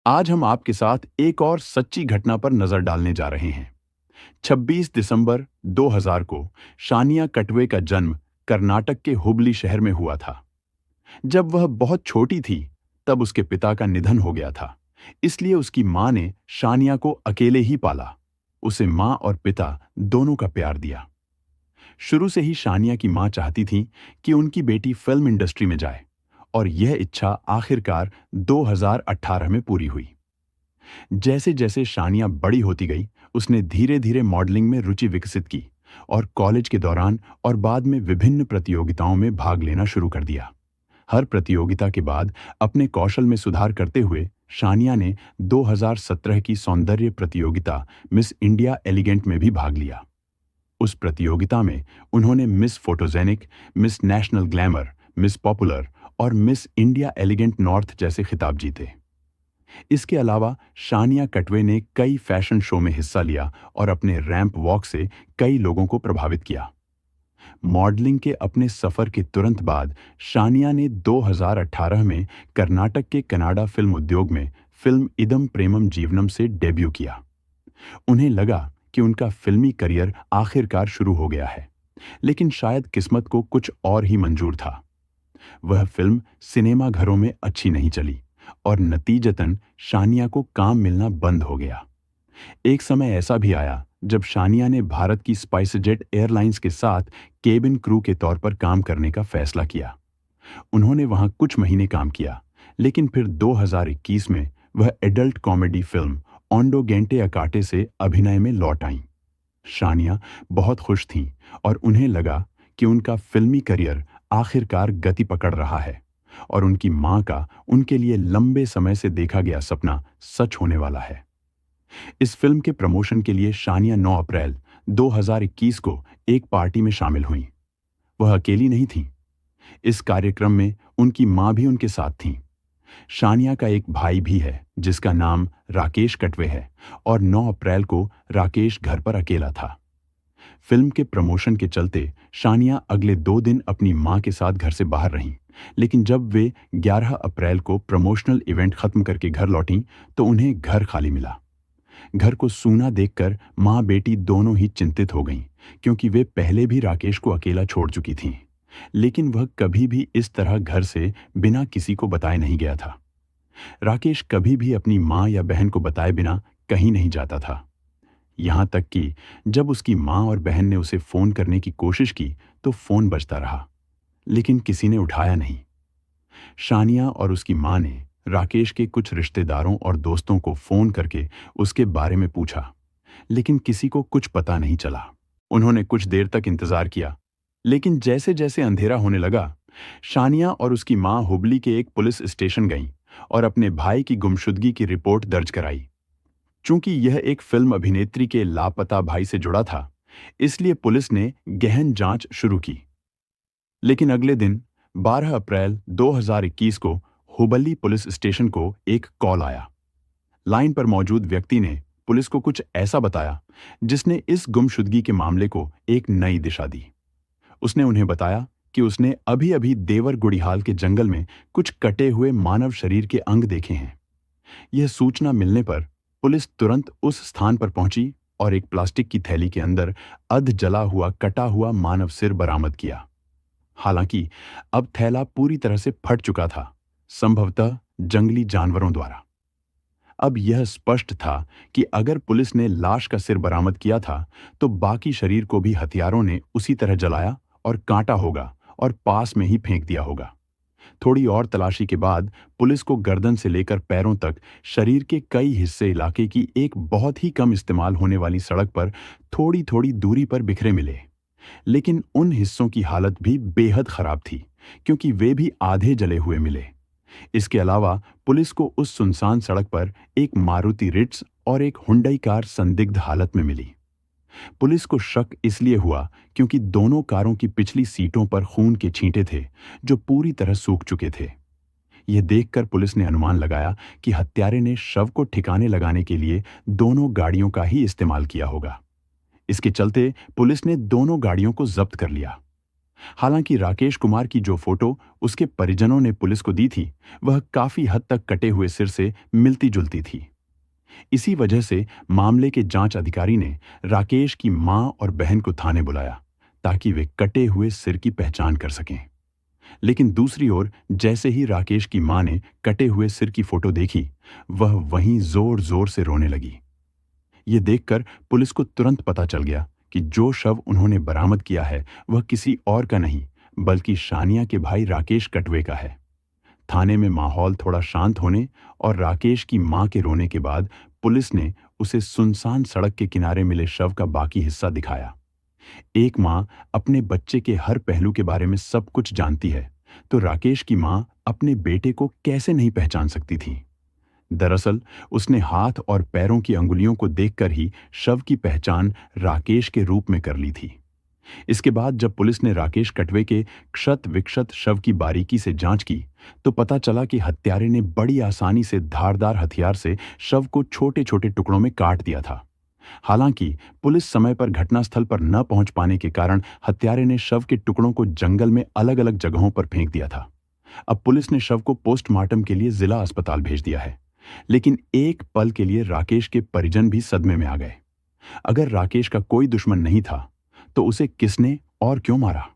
आज हम आपके साथ एक और सच्ची घटना पर नजर डालने जा रहे हैं। 26 दिसंबर 2000 को शानिया कटवे का जन्म कर्नाटक के हुबली शहर में हुआ था। जब वह बहुत छोटी थी, तब उसके पिता का निधन हो गया था। इसलिए उसकी मां ने शानिया को अकेले ही पाला। उसे मां और पिता दोनों का प्यार दिया। शुरू से ही शानिया की मां चाहती थी कि उनकी बेटी फिल्म इंडस्ट्री में जाए, और यह इच्छा आखिरकार 2018 में पूरी हुई। जैसे जैसे शानिया बड़ी होती गई, उसने धीरे धीरे मॉडलिंग में रुचि विकसित की और कॉलेज के दौरान और बाद में विभिन्न प्रतियोगिताओं में भाग लेना शुरू कर दिया। हर प्रतियोगिता के बाद अपने कौशल में सुधार करते हुए शानिया ने 2017 की सौंदर्य प्रतियोगिता मिस इंडिया एलिगेंट में भी भाग लिया। उस प्रतियोगिता में उन्होंने miss photogenic, miss national glamour, miss popular और मिस इंडिया एलिगेंट नॉर्थ जैसे खिताब जीते। इसके अलावा शानिया कटवे ने कई फैशन शो में हिस्सा लिया और अपने रैंप वॉक से कई लोगों को प्रभावित किया। मॉडलिंग के अपने सफर के तुरंत बाद शानिया ने 2018 में कर्नाटक के कनाडा फिल्म उद्योग में फिल्म इदम प्रेमम जीवनम से डेब्यू किया। उन्हें लगा कि उनका फिल्मी करियर आखिरकार शुरू हो गया है, लेकिन शायद किस्मत को कुछ और ही मंजूर था। वह फिल्म सिनेमा घरों में अच्छी नहीं चली और नतीजतन शानिया को काम मिलना बंद हो गया। एक समय ऐसा भी आया जब शानिया ने भारत की स्पाइसजेट एयरलाइंस के साथ केबिन क्रू के तौर पर काम करने का फैसला किया। उन्होंने वहां कुछ महीने काम किया, लेकिन फिर 2021 में वह एडल्ट कॉमेडी फिल्म ओंडो गेंटे अकाटे से अभिनय में लौट आईं। शानिया बहुत खुश थीं और उन्हें लगा कि उनका फिल्मी करियर आखिरकार गति पकड़ रहा है और उनकी मां का उनके लिए लंबे समय से देखा गया सपना सच होने वाला है। इस फिल्म के प्रमोशन के लिए शानिया 9 अप्रैल 2021 को एक पार्टी में शामिल हुईं। वह अकेली नहीं थीं। इस कार्यक्रम में उनकी मां भी उनके साथ थीं। शानिया का एक भाई भी है जिसका नाम राकेश कटवे है, और 9 अप्रैल को राकेश घर पर अकेला था। फिल्म के प्रमोशन के चलते शानिया अगले 2 दिन अपनी मां के साथ घर से बाहर रहीं, लेकिन जब वे 11 अप्रैल को प्रमोशनल इवेंट खत्म करके घर लौटीं तो उन्हें घर खाली मिला। घर को सूना देखकर मां बेटी दोनों ही चिंतित हो गईं, क्योंकि वे पहले भी राकेश को अकेला छोड़ चुकी थीं, लेकिन वह कभी भी इस तरह घर से बिना किसी को बताए नहीं गया था। राकेश कभी भी अपनी मां या बहन को बताए बिना कहीं नहीं जाता था। यहां तक कि जब उसकी मां और बहन ने उसे फोन करने की कोशिश की तो फोन बजता रहा, लेकिन किसी ने उठाया नहीं। शानिया और उसकी मां ने राकेश के कुछ रिश्तेदारों और दोस्तों को फोन करके उसके बारे में पूछा, लेकिन किसी को कुछ पता नहीं चला। उन्होंने कुछ देर तक इंतजार किया, लेकिन जैसे जैसे अंधेरा होने लगा, शानिया और उसकी मां हुबली के एक पुलिस स्टेशन गईं और अपने भाई की गुमशुदगी की रिपोर्ट दर्ज कराई। चूंकि यह एक फिल्म अभिनेत्री के लापता भाई से जुड़ा था, इसलिए पुलिस ने गहन जांच शुरू की। लेकिन अगले दिन 12 अप्रैल 2021 को हुबली पुलिस स्टेशन को एक कॉल आया। लाइन पर मौजूद व्यक्ति ने पुलिस को कुछ ऐसा बताया जिसने इस गुमशुदगी के मामले को एक नई दिशा दी। उसने उन्हें बताया कि उसने अभी अभी देवर गुड़िहाल के जंगल में कुछ कटे हुए मानव शरीर के अंग देखे हैं। यह सूचना मिलने पर पुलिस तुरंत उस स्थान पर पहुंची और एक प्लास्टिक की थैली के अंदर अध जला हुआ कटा हुआ मानव सिर बरामद किया। हालांकि अब थैला पूरी तरह से फट चुका था, संभवतः जंगली जानवरों द्वारा। अब यह स्पष्ट था कि अगर पुलिस ने लाश का सिर बरामद किया था तो बाकी शरीर को भी हथियारों ने उसी तरह जलाया और काटा होगा और पास में ही फेंक दिया होगा। थोड़ी और तलाशी के बाद पुलिस को गर्दन से लेकर पैरों तक शरीर के कई हिस्से इलाके की एक बहुत ही कम इस्तेमाल होने वाली सड़क पर थोड़ी थोड़ी दूरी पर बिखरे मिले, लेकिन उन हिस्सों की हालत भी बेहद खराब थी, क्योंकि वे भी आधे जले हुए मिले। इसके अलावा पुलिस को उस सुनसान सड़क पर एक मारुति रिट्स और एक हुंडई कार संदिग्ध हालत में मिली। पुलिस को शक इसलिए हुआ क्योंकि दोनों कारों की पिछली सीटों पर खून के छींटे थे जो पूरी तरह सूख चुके थे। यह देखकर पुलिस ने अनुमान लगाया कि हत्यारे ने शव को ठिकाने लगाने के लिए दोनों गाड़ियों का ही इस्तेमाल किया होगा। इसके चलते पुलिस ने दोनों गाड़ियों को जब्त कर लिया। हालांकि राकेश कुमार की जो फोटो उसके परिजनों ने पुलिस को दी थी, वह काफी हद तक कटे हुए सिर से मिलती जुलती थी। इसी वजह से मामले के जांच अधिकारी ने राकेश की मां और बहन को थाने बुलाया, ताकि वे कटे हुए सिर की पहचान कर सकें। लेकिन दूसरी ओर जैसे ही राकेश की मां ने कटे हुए सिर की फोटो देखी, वह वहीं जोर जोर से रोने लगी। ये देखकर पुलिस को तुरंत पता चल गया कि जो शव उन्होंने बरामद किया है वह किसी और का नहीं, बल्कि शानिया के भाई राकेश कटवे का है। थाने में माहौल थोड़ा शांत होने और राकेश की मां के रोने के बाद पुलिस ने उसे सुनसान सड़क के किनारे मिले शव का बाकी हिस्सा दिखाया। एक मां अपने बच्चे के हर पहलू के बारे में सब कुछ जानती है, तो राकेश की मां अपने बेटे को कैसे नहीं पहचान सकती थी। दरअसल उसने हाथ और पैरों की अंगुलियों को देखकर ही शव की पहचान राकेश के रूप में कर ली थी। इसके बाद जब पुलिस ने राकेश कटवे के क्षत विक्षत शव की बारीकी से जांच की, तो पता चला कि हत्यारे ने बड़ी आसानी से धारदार हथियार से शव को छोटे छोटे टुकड़ों में काट दिया था। हालांकि पुलिस समय पर घटनास्थल पर न पहुंच पाने के कारण हत्यारे ने शव के टुकड़ों को जंगल में अलग अलग जगहों पर फेंक दिया था। अब पुलिस ने शव को पोस्टमार्टम के लिए जिला अस्पताल भेज दिया है। लेकिन एक पल के लिए राकेश के परिजन भी सदमे में आ गए। अगर राकेश का कोई दुश्मन नहीं था, तो उसे किसने और क्यों मारा?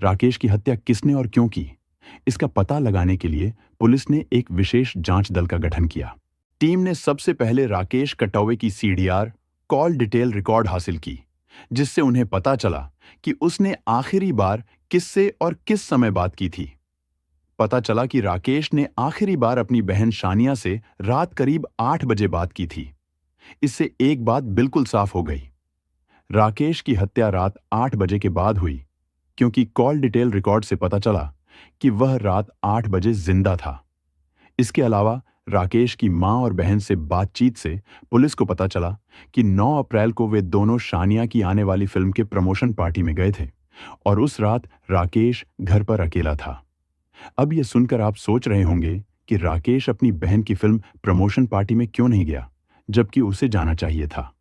राकेश की हत्या किसने और क्यों की? इसका पता लगाने के लिए पुलिस ने एक विशेष जांच दल का गठन किया। टीम ने सबसे पहले राकेश कटवे की सीडीआर कॉल डिटेल रिकॉर्ड हासिल की, जिससे उन्हें पता चला कि उसने आखिरी बार किससे और किस समय बात की थी। पता चला कि राकेश ने आखिरी बार अपनी बहन शानिया से रात करीब 8 बजे बात की थी। इससे एक बात बिल्कुल साफ हो गई, राकेश की हत्या रात 8 बजे के बाद हुई, क्योंकि कॉल डिटेल रिकॉर्ड से पता चला कि वह रात 8 बजे जिंदा था। इसके अलावा राकेश की मां और बहन से बातचीत से पुलिस को पता चला कि 9 अप्रैल को वे दोनों शानिया की आने वाली फिल्म के प्रमोशन पार्टी में गए थे और उस रात राकेश घर पर अकेला था। अब यह सुनकर आप सोच रहे होंगे कि राकेश अपनी बहन की फिल्म प्रमोशन पार्टी में क्यों नहीं गया, जबकि उसे जाना चाहिए था।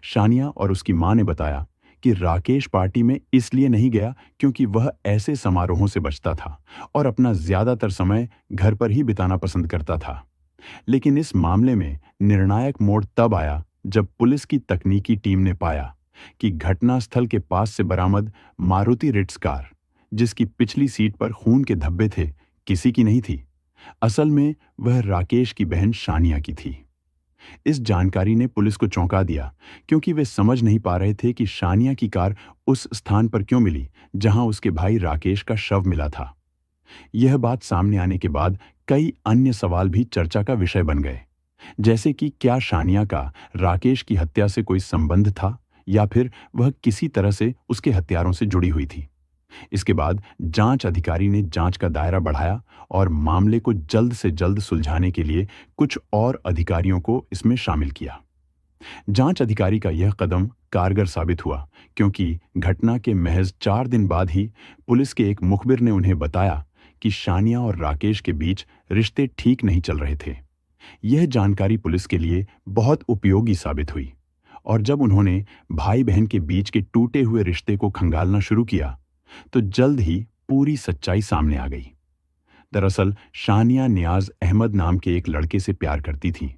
शानिया और उसकी मां ने बताया कि राकेश पार्टी में इसलिए नहीं गया क्योंकि वह ऐसे समारोहों से बचता था और अपना ज्यादातर समय घर पर ही बिताना पसंद करता था। लेकिन इस मामले में निर्णायक मोड़ तब आया जब पुलिस की तकनीकी टीम ने पाया कि घटनास्थल के पास से बरामद मारुति रिट्ज कार, जिसकी पिछली सीट पर खून के धब्बे थे, किसी की नहीं थी। असल में वह राकेश की बहन शानिया की थी। इस जानकारी ने पुलिस को चौंका दिया, क्योंकि वे समझ नहीं पा रहे थे कि शानिया की कार उस स्थान पर क्यों मिली जहां उसके भाई राकेश का शव मिला था। यह बात सामने आने के बाद कई अन्य सवाल भी चर्चा का विषय बन गए, जैसे कि क्या शानिया का राकेश की हत्या से कोई संबंध था या फिर वह किसी तरह से उसके हत्यारों से जुड़ी हुई थी। इसके बाद जांच अधिकारी ने जांच का दायरा बढ़ाया और मामले को जल्द से जल्द सुलझाने के लिए कुछ और अधिकारियों को इसमें शामिल किया। जांच अधिकारी का यह कदम कारगर साबित हुआ, क्योंकि घटना के महज 4 दिन बाद ही पुलिस के एक मुखबिर ने उन्हें बताया कि शानिया और राकेश के बीच रिश्ते ठीक नहीं चल रहे थे। यह जानकारी पुलिस के लिए बहुत उपयोगी साबित हुई, और जब उन्होंने भाई बहन के बीच के टूटे हुए रिश्ते को खंगालना शुरू किया, तो जल्द ही पूरी सच्चाई सामने आ गई। दरअसल शानिया नियाज अहमद नाम के एक लड़के से प्यार करती थी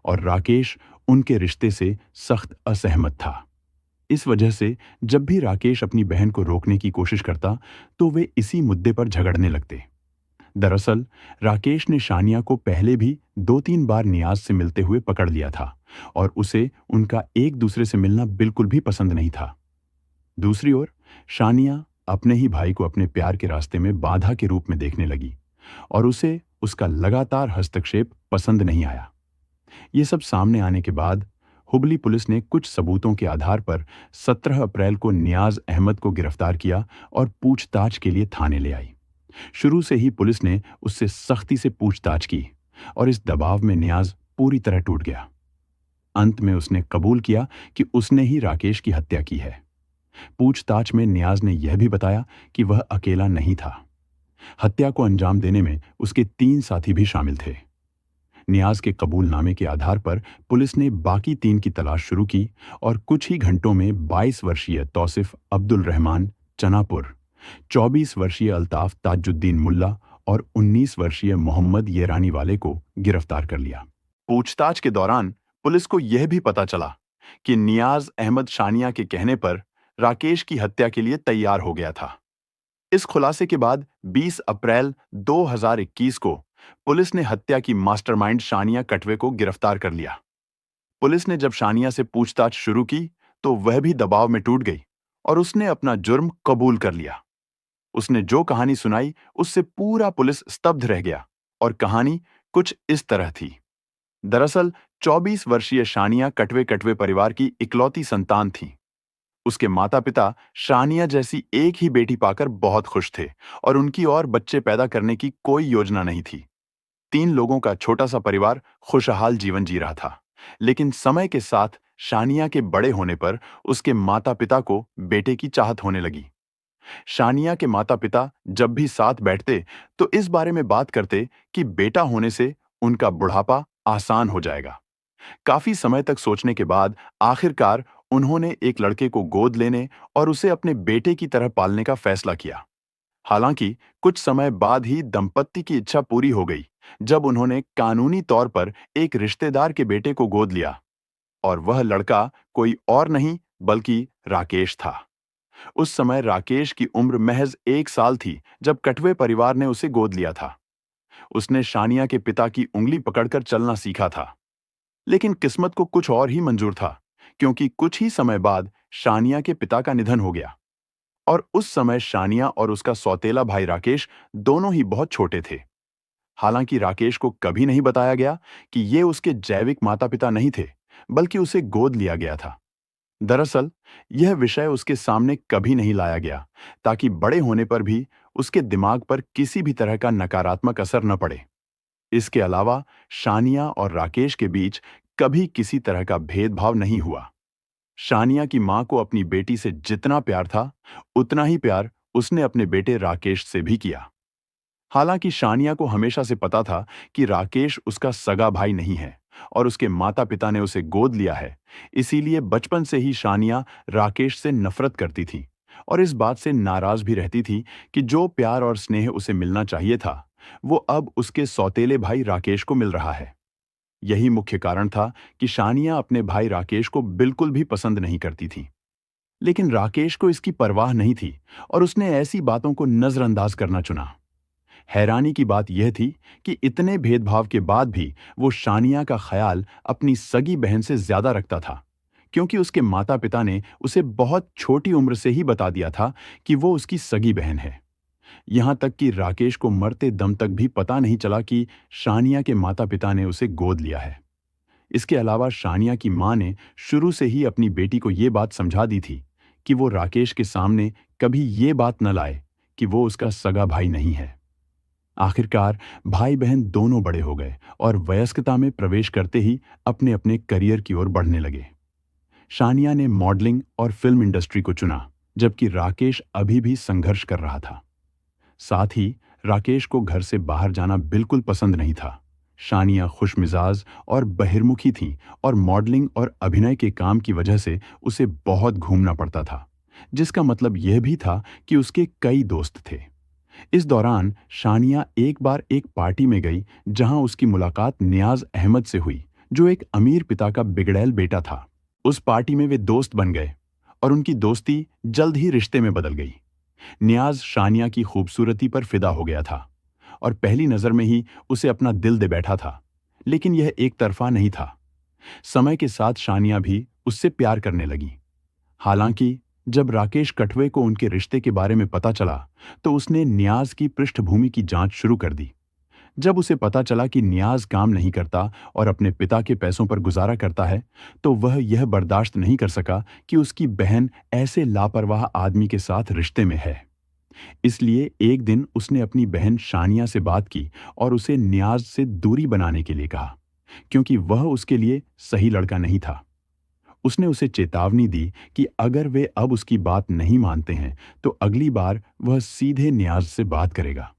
और राकेश उनके रिश्ते से सख्त असहमत था। इस वजह से जब भी राकेश अपनी बहन को रोकने की कोशिश करता, तो वे इसी मुद्दे पर झगड़ने लगते। दरअसल राकेश ने शानिया को पहले भी 2-3 बार नियाज से मिलते हुए पकड़ लिया था और उसे उनका एक दूसरे से मिलना बिल्कुल भी पसंद नहीं था। दूसरी ओर शानिया अपने ही भाई को अपने प्यार के रास्ते में बाधा के रूप में देखने लगी और उसे उसका लगातार हस्तक्षेप पसंद नहीं आया। ये सब सामने आने के बाद हुबली पुलिस ने कुछ सबूतों के आधार पर 17 अप्रैल को नियाज अहमद को गिरफ्तार किया और पूछताछ के लिए थाने ले आई। शुरू से ही पुलिस ने उससे सख्ती से पूछताछ की और इस दबाव में नियाज पूरी तरह टूट गया। अंत में उसने कबूल किया कि उसने ही राकेश की हत्या की है। पूछताछ में नियाज ने यह भी बताया कि वह अकेला नहीं था। हत्या को अंजाम देने में उसके 3 साथी भी शामिल थे। नियाज के कबूलनामे के आधार पर पुलिस ने बाकी 3 की तलाश शुरू की और कुछ ही घंटों में 22 वर्षीय तौसिफ अब्दुल रहमान चनापुर, 24 वर्षीय अल्ताफ ताजुद्दीन मुल्ला और 19 वर्षीय मोहम्मद येरानी वाले को गिरफ्तार कर लिया। पूछताछ के दौरान पुलिस को यह भी पता चला कि नियाज अहमद शानिया के कहने पर राकेश की हत्या के लिए तैयार हो गया था। इस खुलासे के बाद 20 अप्रैल 2021 को पुलिस ने हत्या की मास्टरमाइंड शानिया कटवे को गिरफ्तार कर लिया। पुलिस ने जब शानिया से पूछताछ शुरू की तो वह भी दबाव में टूट गई और उसने अपना जुर्म कबूल कर लिया। उसने जो कहानी सुनाई उससे पूरा पुलिस स्तब्ध रह गया और कहानी कुछ इस तरह थी। दरअसल 24 वर्षीय शानिया कटवे कटवे परिवार की इकलौती संतान थी। उसके माता पिता शानिया जैसी एक ही बेटी पाकर बहुत खुश थे और उनकी और बच्चे पैदा करने की कोई योजना नहीं थी। 3 लोगों का छोटा सा परिवार खुशहाल जीवन जी रहा था। लेकिन समय के साथ शानिया के बड़े होने पर उसके माता पिता को बेटे की चाहत होने लगी। शानिया के माता पिता जब भी साथ बैठते तो इस बारे में बात करते कि बेटा होने से उनका बुढ़ापा आसान हो जाएगा। काफी समय तक सोचने के बाद आखिरकार उन्होंने एक लड़के को गोद लेने और उसे अपने बेटे की तरह पालने का फैसला किया। हालांकि कुछ समय बाद ही दंपत्ति की इच्छा पूरी हो गई जब उन्होंने कानूनी तौर पर एक रिश्तेदार के बेटे को गोद लिया और वह लड़का कोई और नहीं बल्कि राकेश था। उस समय राकेश की उम्र महज 1 साल थी जब कटवे परिवार ने उसे गोद लिया था। उसने शानिया के पिता की उंगली पकड़कर चलना सीखा था। लेकिन किस्मत को कुछ और ही मंजूर था, क्योंकि कुछ ही समय बाद शानिया के पिता का निधन हो गया और उस समय शानिया और उसका सौतेला भाई राकेश दोनों ही बहुत छोटे थे। हालांकि राकेश को कभी नहीं बताया गया कि ये उसके जैविक माता-पिता नहीं थे, बल्कि उसे गोद लिया गया था। दरअसल यह विषय उसके सामने कभी नहीं लाया गया ताकि बड़े होने पर भी उसके दिमाग पर किसी भी तरह का नकारात्मक असर न पड़े। इसके अलावा शानिया और राकेश के बीच कभी किसी तरह का भेदभाव नहीं हुआ। शानिया की मां को अपनी बेटी से जितना प्यार था, उतना ही प्यार उसने अपने बेटे राकेश से भी किया। हालांकि शानिया को हमेशा से पता था कि राकेश उसका सगा भाई नहीं है और उसके माता-पिता ने उसे गोद लिया है, इसीलिए बचपन से ही शानिया राकेश से नफरत करती थी और इस बात से नाराज भी रहती थी कि जो प्यार और स्नेह उसे मिलना चाहिए था, वो अब उसके सौतेले भाई राकेश को मिल रहा है। यही मुख्य कारण था कि शानिया अपने भाई राकेश को बिल्कुल भी पसंद नहीं करती थी। लेकिन राकेश को इसकी परवाह नहीं थी और उसने ऐसी बातों को नजरअंदाज करना चुना। हैरानी की बात यह थी कि इतने भेदभाव के बाद भी वो शानिया का ख्याल अपनी सगी बहन से ज्यादा रखता था, क्योंकि उसके माता-पिता ने उसे बहुत छोटी उम्र से ही बता दिया था कि वो उसकी सगी बहन है। यहां तक कि राकेश को मरते दम तक भी पता नहीं चला कि शानिया के माता-पिता ने उसे गोद लिया है। इसके अलावा शानिया की मां ने शुरू से ही अपनी बेटी को ये बात समझा दी थी कि वो राकेश के सामने कभी ये बात न लाए कि वो उसका सगा भाई नहीं है। आखिरकार भाई बहन दोनों बड़े हो गए और वयस्कता में प्रवेश करते ही अपने अपने करियर की ओर बढ़ने लगे। शानिया ने मॉडलिंग और फिल्म इंडस्ट्री को चुना, जबकि राकेश अभी भी संघर्ष कर रहा था। साथ ही राकेश को घर से बाहर जाना बिल्कुल पसंद नहीं था। शानिया खुशमिजाज और बहिर्मुखी थी और मॉडलिंग और अभिनय के काम की वजह से उसे बहुत घूमना पड़ता था, जिसका मतलब यह भी था कि उसके कई दोस्त थे। इस दौरान शानिया एक बार एक पार्टी में गई जहां उसकी मुलाकात नियाज अहमद से हुई, जो एक अमीर पिता का बिगड़ैल बेटा था। उस पार्टी में वे दोस्त बन गए और उनकी दोस्ती जल्द ही रिश्ते में बदल गई। नियाज शानिया की खूबसूरती पर फिदा हो गया था और पहली नजर में ही उसे अपना दिल दे बैठा था, लेकिन यह एक तरफा नहीं था। समय के साथ शानिया भी उससे प्यार करने लगी। हालांकि जब राकेश कटवे को उनके रिश्ते के बारे में पता चला तो उसने नियाज की पृष्ठभूमि की जांच शुरू कर दी। जब उसे पता चला कि नियाज काम नहीं करता और अपने पिता के पैसों पर गुजारा करता है, तो वह यह बर्दाश्त नहीं कर सका कि उसकी बहन ऐसे लापरवाह आदमी के साथ रिश्ते में है। इसलिए एक दिन उसने अपनी बहन शानिया से बात की और उसे नियाज से दूरी बनाने के लिए कहा, क्योंकि वह उसके लिए सही लड़का नहीं था। उसने उसे चेतावनी दी कि अगर वे अब उसकी बात नहीं मानते हैं तो अगली बार वह सीधे नियाज से बात करेगा।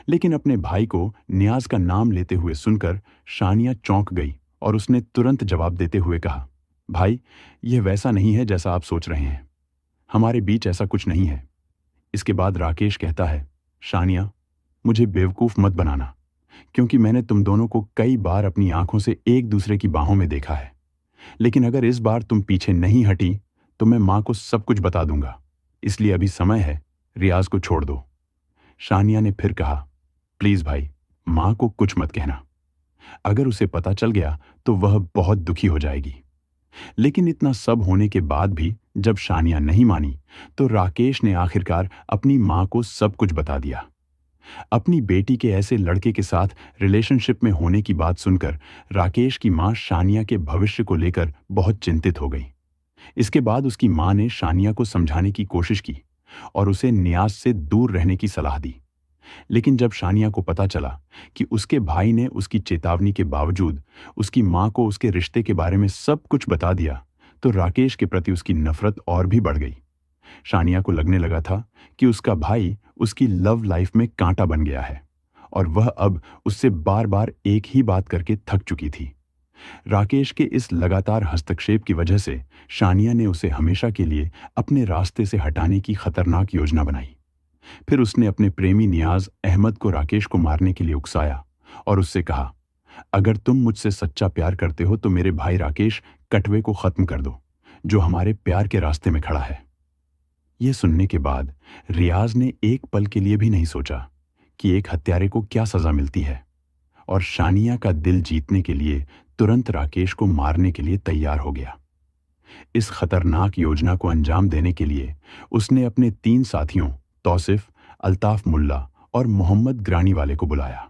लेकिन अपने भाई को नियाज का नाम लेते हुए सुनकर शानिया चौंक गई और उसने तुरंत जवाब देते हुए कहा, भाई, यह वैसा नहीं है जैसा आप सोच रहे हैं। हमारे बीच ऐसा कुछ नहीं है। इसके बाद राकेश कहता है, शानिया, मुझे बेवकूफ़ मत बनाना, क्योंकि मैंने तुम दोनों को कई बार अपनी आंखों से एक दूसरे की बाहों में देखा है। लेकिन अगर इस बार तुम पीछे नहीं हटी तो मैं माँ को सब कुछ बता दूंगा। इसलिए अभी समय है, रियाज को छोड़ दो। शानिया ने फिर कहा, प्लीज भाई, माँ को कुछ मत कहना। अगर उसे पता चल गया तो वह बहुत दुखी हो जाएगी। लेकिन इतना सब होने के बाद भी जब शानिया नहीं मानी तो राकेश ने आखिरकार अपनी माँ को सब कुछ बता दिया। अपनी बेटी के ऐसे लड़के के साथ रिलेशनशिप में होने की बात सुनकर राकेश की मां शानिया के भविष्य को लेकर बहुत चिंतित हो गई। इसके बाद उसकी मां ने शानिया को समझाने की कोशिश की और उसे नियाज से दूर रहने की सलाह दी। लेकिन जब शानिया को पता चला कि उसके भाई ने उसकी चेतावनी के बावजूद उसकी मां को उसके रिश्ते के बारे में सब कुछ बता दिया तो राकेश के प्रति उसकी नफरत और भी बढ़ गई। शानिया को लगने लगा था कि उसका भाई उसकी लव लाइफ में कांटा बन गया है और वह अब उससे बार बार एक ही बात करके थक चुकी थी। राकेश के इस लगातार हस्तक्षेप की वजह से शानिया ने उसे हमेशा के लिए अपने रास्ते से हटाने की खतरनाक योजना बनाई। फिर उसने अपने प्रेमी नियाज अहमद को राकेश को मारने के लिए उकसाया और उससे कहा, अगर तुम मुझसे सच्चा प्यार करते हो तो मेरे भाई राकेश कटवे को खत्म कर दो, जो हमारे प्यार के रास्ते में खड़ा है। यह सुनने के बाद रियाज ने एक पल के लिए भी नहीं सोचा कि एक हत्यारे को क्या सजा मिलती है और शानिया का दिल जीतने के लिए तुरंत राकेश को मारने के लिए तैयार हो गया। इस खतरनाक योजना को अंजाम देने के लिए उसने अपने 3 साथियों तौसिफ, अल्ताफ मुल्ला और मोहम्मद ग्रानी वाले को बुलाया।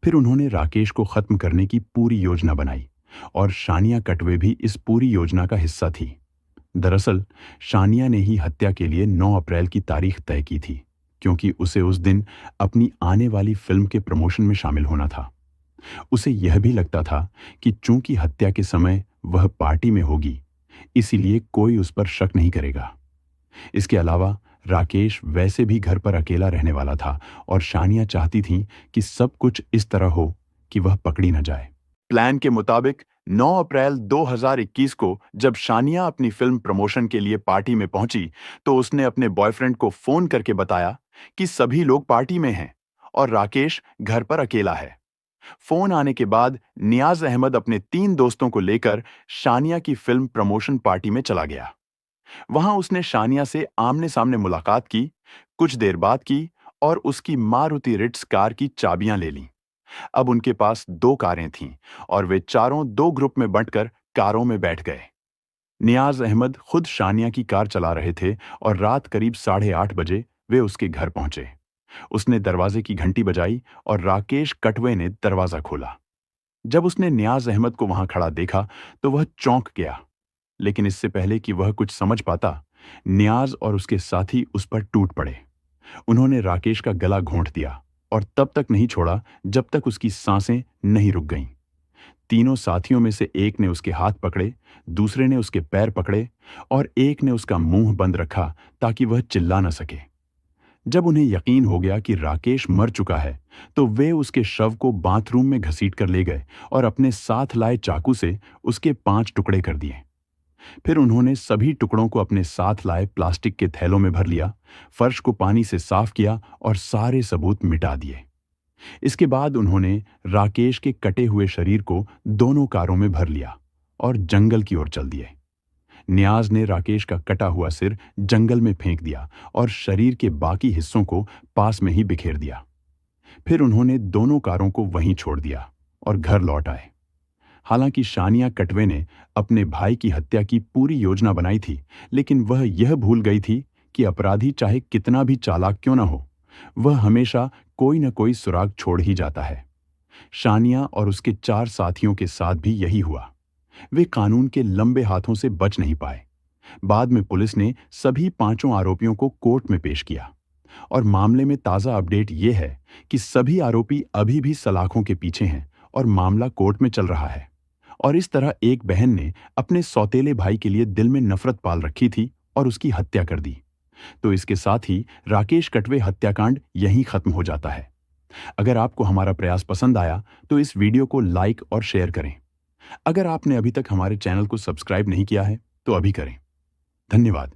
फिर उन्होंने राकेश को खत्म करने की पूरी योजना बनाई और शानिया कटवे भी इस पूरी योजना का हिस्सा थी। दरअसल शानिया ने ही हत्या के लिए 9 अप्रैल की तारीख तय की थी, क्योंकि उसे उस दिन अपनी आने वाली फिल्म के प्रमोशन में शामिल होना था। उसे यह भी लगता था कि चूंकि हत्या के समय वह पार्टी में होगी, इसीलिए कोई उस पर शक नहीं करेगा। इसके अलावा राकेश वैसे भी घर पर अकेला रहने वाला था और शानिया चाहती थी कि सब कुछ इस तरह हो कि वह पकड़ी न जाए। प्लान के मुताबिक 9 अप्रैल 2021 को जब शानिया अपनी फिल्म प्रमोशन के लिए पार्टी में पहुंची तो उसने अपने बॉयफ्रेंड को फोन करके बताया कि सभी लोग पार्टी में हैं और राकेश घर पर अकेला है। फोन आने के बाद नियाज अहमद अपने 3 दोस्तों को लेकर शानिया की फिल्म प्रमोशन पार्टी में चला गया। वहां उसने शानिया से आमने सामने मुलाकात की, कुछ देर बात की और उसकी मारुति रिट्ज कार की चाबियां ले लीं। अब उनके पास 2 कारें थीं और वे चारों 2 ग्रुप में बंटकर कारों में बैठ गए। नियाज अहमद खुद शानिया की कार चला रहे थे और रात करीब 8:30 बजे वे उसके घर पहुंचे। उसने दरवाजे की घंटी बजाई और राकेश कटवे ने दरवाजा खोला। जब उसने नियाज अहमद को वहां खड़ा देखा तो वह चौंक गया, लेकिन इससे पहले कि वह कुछ समझ पाता, नियाज और उसके साथी उस पर टूट पड़े। उन्होंने राकेश का गला घोंट दिया और तब तक नहीं छोड़ा जब तक उसकी सांसें नहीं रुक गईं। तीनों साथियों में से एक ने उसके हाथ पकड़े, दूसरे ने उसके पैर पकड़े और एक ने उसका मुंह बंद रखा ताकि वह चिल्ला न सके। जब उन्हें यकीन हो गया कि राकेश मर चुका है तो वे उसके शव को बाथरूम में घसीट कर ले गए और अपने साथ लाए चाकू से उसके 5 टुकड़े कर दिए। फिर उन्होंने सभी टुकड़ों को अपने साथ लाए प्लास्टिक के थैलों में भर लिया, फर्श को पानी से साफ किया और सारे सबूत मिटा दिए। इसके बाद उन्होंने राकेश के कटे हुए शरीर को दोनों कारों में भर लिया और जंगल की ओर चल दिए। नियाज ने राकेश का कटा हुआ सिर जंगल में फेंक दिया और शरीर के बाकी हिस्सों को पास में ही बिखेर दिया। फिर उन्होंने दोनों कारों को वहीं छोड़ दिया और घर लौट आए। हालांकि शानिया कटवे ने अपने भाई की हत्या की पूरी योजना बनाई थी, लेकिन वह यह भूल गई थी कि अपराधी चाहे कितना भी चालाक क्यों न हो, वह हमेशा कोई न कोई सुराग छोड़ ही जाता है। शानिया और उसके 4 साथियों के साथ भी यही हुआ। वे कानून के लंबे हाथों से बच नहीं पाए। बाद में पुलिस ने सभी 5 आरोपियों को कोर्ट में पेश किया और मामले में ताज़ा अपडेट ये है कि सभी आरोपी अभी भी सलाखों के पीछे हैं और मामला कोर्ट में चल रहा है। और इस तरह एक बहन ने अपने सौतेले भाई के लिए दिल में नफरत पाल रखी थी और उसकी हत्या कर दी। तो इसके साथ ही राकेश कटवे हत्याकांड यहीं खत्म हो जाता है। अगर आपको हमारा प्रयास पसंद आया तो इस वीडियो को लाइक और शेयर करें। अगर आपने अभी तक हमारे चैनल को सब्सक्राइब नहीं किया है तो अभी करें। धन्यवाद।